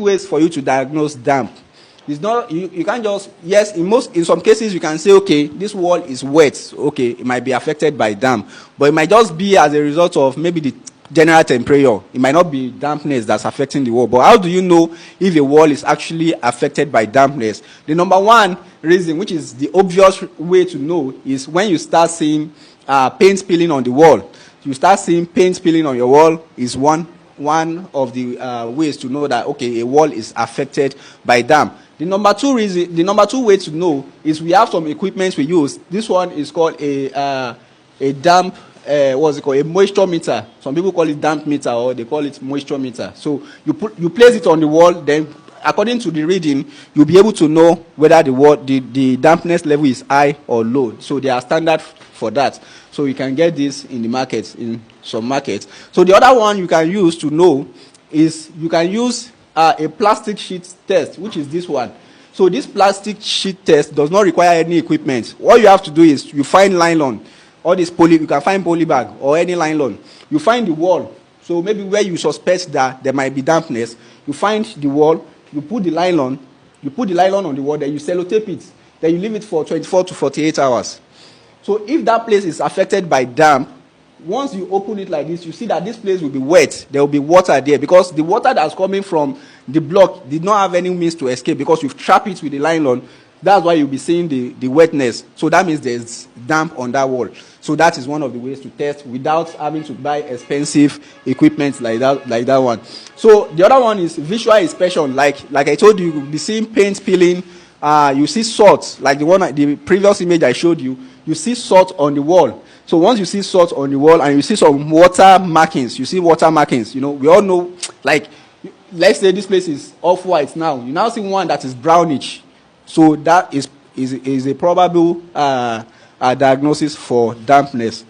ways for you to diagnose damp. It's not you can't just, yes, in some cases you can say, okay, this wall is wet, okay, it might be affected by damp, but it might just be as a result of maybe the general temperature. It might not be dampness that's affecting the wall. But how do you know if a wall is actually affected by dampness? The number one reason, which is the obvious way to know, is when you start seeing paint peeling on the wall. You start seeing paint peeling on your wall is one of the ways to know that, okay, a wall is affected by damp. The number two way to know is we have some equipment we use. This one is called a damp, what's it called? A moisture meter. Some people call it damp meter, or they call it moisture meter. So you place it on the wall, then according to the reading, you'll be able to know whether the dampness level is high or low. So there are standards for that. So you can get this in the markets, in some markets. So the other one you can use to know is you can use a plastic sheet test, which is this one. So this plastic sheet test does not require any equipment. All you have to do is you find nylon, all this you can find poly bag or any nylon. You find the wall. So maybe where you suspect that there might be dampness, you find the wall, you put the nylon on the wall, then you sellotape it. Then you leave it for 24 to 48 hours. So if that place is affected by damp, once you open it like this, you see that this place will be wet. There will be water there because the water that's coming from the block did not have any means to escape because you've trapped it with the nylon. That's why you'll be seeing the wetness. So that means there's damp on that wall. So that is one of the ways to test without having to buy expensive equipment like that one. So the other one is visual inspection. Like I told you, you'll be seeing paint peeling. You see salt, like the previous image I showed you. You see salt on the wall. So once you see salt on the wall and you see some water markings, we all know, like, let's say this place is off-white now. You now see one that is brownish. So that is a probable diagnosis for dampness.